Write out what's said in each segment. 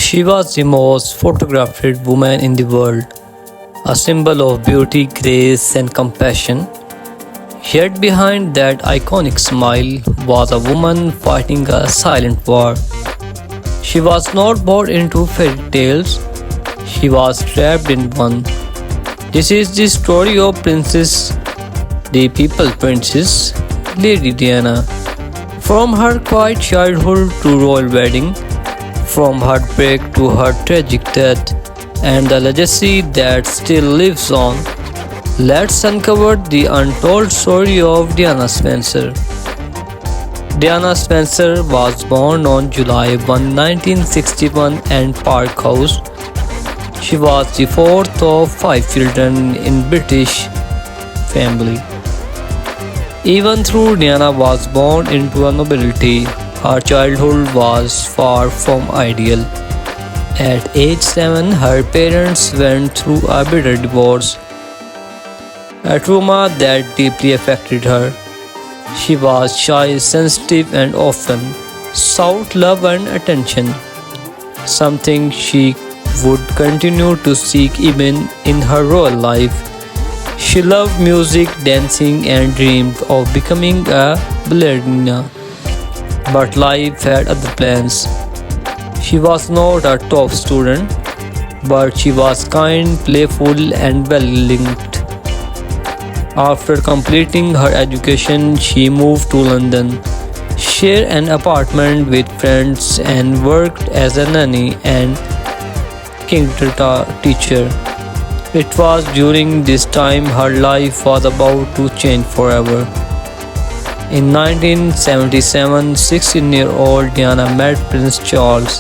She was the most photographed woman in the world, a symbol of beauty, grace, and compassion. Yet behind that iconic smile was a woman fighting a silent war. She was not born into fairy tales, she was trapped in one. This is the story of Princess, the People Princess, Lady Diana. From her quiet childhood to royal wedding, from heartbreak to her tragic death, and the legacy that still lives on, let's uncover the untold story of Diana Spencer. Diana Spencer was born on July 1, 1961 in Park House. She was the fourth of five children in British family. Even though Diana was born into a nobility, her childhood was far from ideal. At age 7, her parents went through a bitter divorce, a trauma that deeply affected her. She was shy, sensitive, and often sought love and attention, something she would continue to seek even in her royal life. She loved music, dancing, and dreamed of becoming a ballerina. But life had other plans. She was not a top student, but she was kind, playful, and well linked. After completing her education, she moved to London, shared an apartment with friends, and worked as a nanny and kindergarten teacher. It was during this time her life was about to change forever. In 1977, 16-year-old Diana met Prince Charles,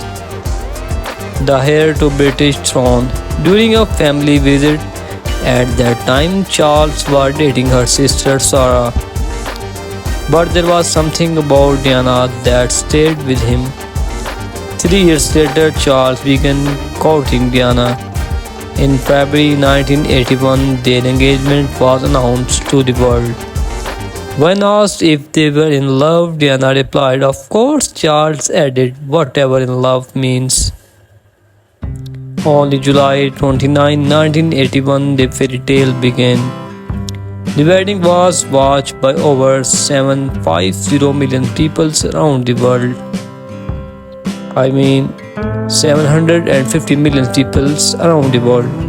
the heir to British throne, during a family visit. At that time, Charles was dating her sister Sarah. But there was something about Diana that stayed with him. 3 years later, Charles began courting Diana. In February 1981, their engagement was announced to the world. When asked if they were in love, Diana replied, "Of course." Charles added, "Whatever in love means." On July 29, 1981, the fairy tale began. The wedding was watched by over 750 million people around the world. I mean, 750 million people around the world.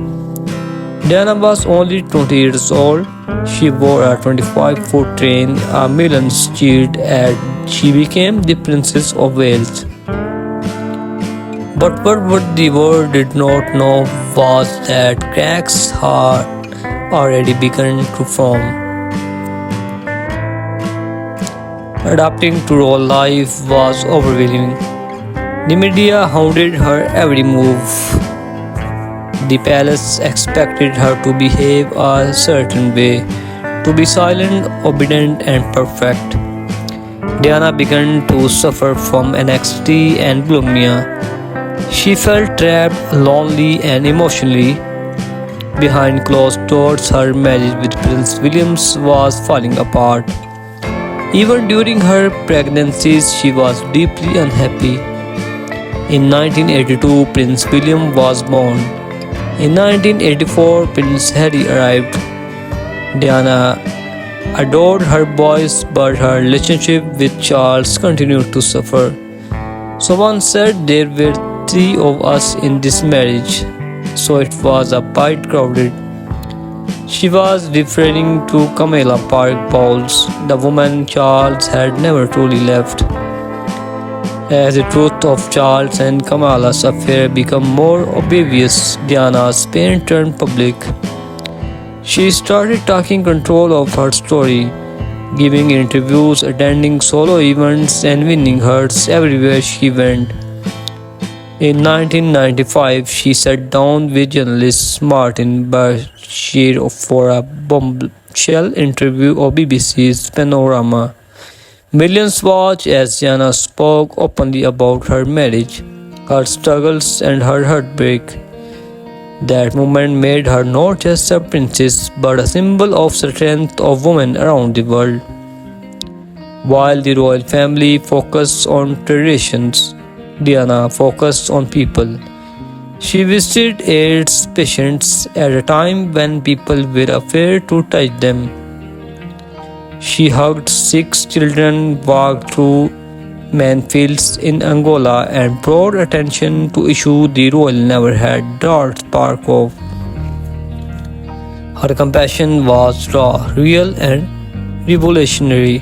Diana was only 20 years old. She wore a 25-foot train, a millions cheered, and she became the Princess of Wales. But what the world did not know was that cracks had already begun to form. Adapting to royal life was overwhelming. The media hounded her every move. The palace expected her to behave a certain way, to be silent, obedient, and perfect. Diana began to suffer from anxiety and bulimia. She felt trapped, lonely, and emotionally. Behind closed doors, her marriage with Prince William was falling apart. Even during her pregnancies, she was deeply unhappy. In 1982, Prince William was born. In 1984, Prince Harry arrived. Diana adored her boys, but her relationship with Charles continued to suffer. Someone said there were three of us in this marriage, so it was a bit crowded. She was referring to Camilla Park Bowles, the woman Charles had never truly left. As the truth of Charles and Camilla's affair became more obvious, Diana's pain turned public. She started taking control of her story, giving interviews, attending solo events, and winning hearts everywhere she went. In 1995, she sat down with journalist Martin Bashir for a bombshell interview of BBC's Panorama. Millions watched as Diana spoke openly about her marriage, her struggles, and her heartbreak. That moment made her not just a princess but a symbol of strength of women around the world. While the royal family focused on traditions, Diana focused on people. She visited AIDS patients at a time when people were afraid to touch them. She hugged sick children, walked through minefields in Angola, and brought attention to issues the royal never had dared spark of. Her compassion was raw, real, and revolutionary.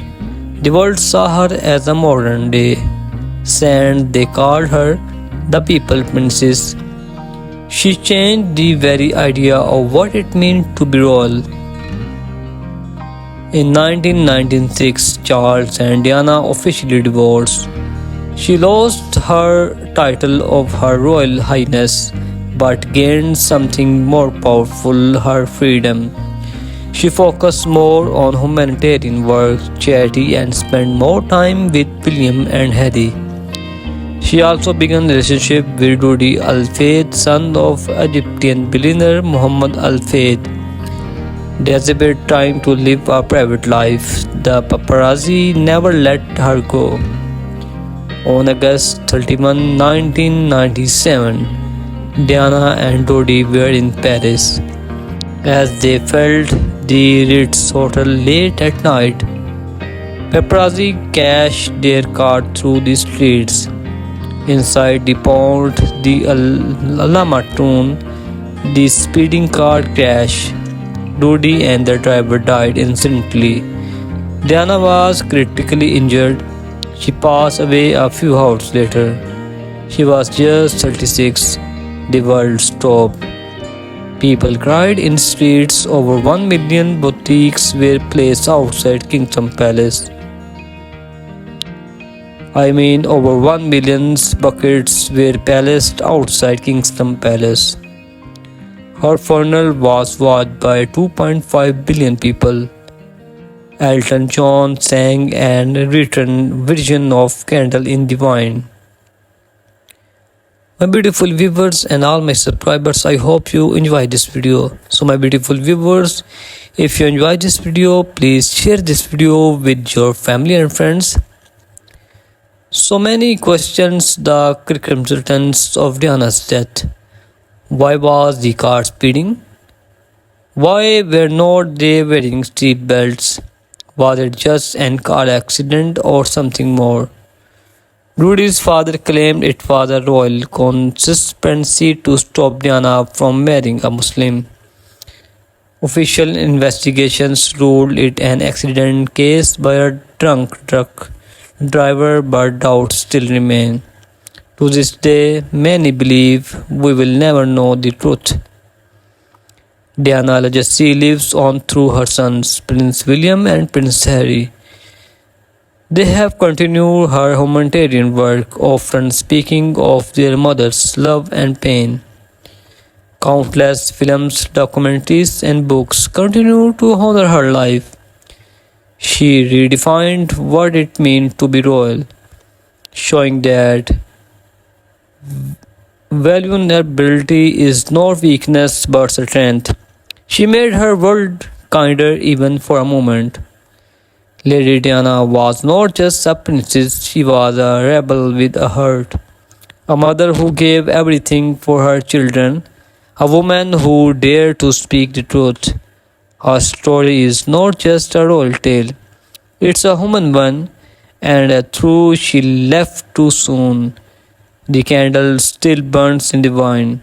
The world saw her as a modern day saint. They called her the People Princess. She changed the very idea of what it meant to be royal. In 1996, Charles and Diana officially divorced. She lost her title of Her Royal Highness but gained something more powerful, her freedom. She focused more on humanitarian work, charity, and spent more time with William and Harry. She also began a relationship with Rudy Al Fayed, son of Egyptian billionaire Muhammad Al Fayed. Desperate trying to live a private life, the paparazzi never let her go. On August 31, 1997, Diana and Dodi were in Paris. As they felt the Ritz Hotel late at night, paparazzi cashed their car through the streets. Inside the pond, the Alamatun, the speeding car crashed. Dodi and the driver died instantly. Diana was critically injured. She passed away a few hours later. She was just 36. The world stopped. People cried in streets. Over 1 million boutiques were placed outside Kingdom Palace. Over 1 million buckets were placed outside Kingston Palace. Her funeral was watched by 2.5 billion people. Elton John sang and written version of Candle in the Wind. My beautiful viewers and all my subscribers, I hope you enjoy this video. So my beautiful viewers, if you enjoy this video, please share this video with your family and friends. So many questions the consultants of Diana's death. Why was the car speeding? Why were not they wearing seat belts? Was it just an car accident or something more? Rudy's father claimed it was a royal conspiracy to stop Diana from marrying a Muslim. Official investigations ruled it an accident case by a drunk truck driver, but doubts still remain. To this day, many believe we will never know the truth. Diana's legacy lives on through her sons, Prince William and Prince Harry. They have continued her humanitarian work, often speaking of their mother's love and pain. Countless films, documentaries, and books continue to honor her life. She redefined what it means to be royal, showing that vulnerability is not weakness but strength. She made her world kinder even for a moment. Lady Diana was not just a princess, she was a rebel with a heart. A mother who gave everything for her children, a woman who dared to speak the truth. Her story is not just a royal tale, it's a human one, and a truth she left too soon. The candle still burns in the wine.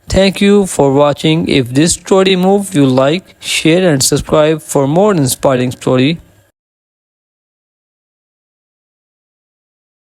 Thank you for watching. If this story moved you, like, share and subscribe for more inspiring story.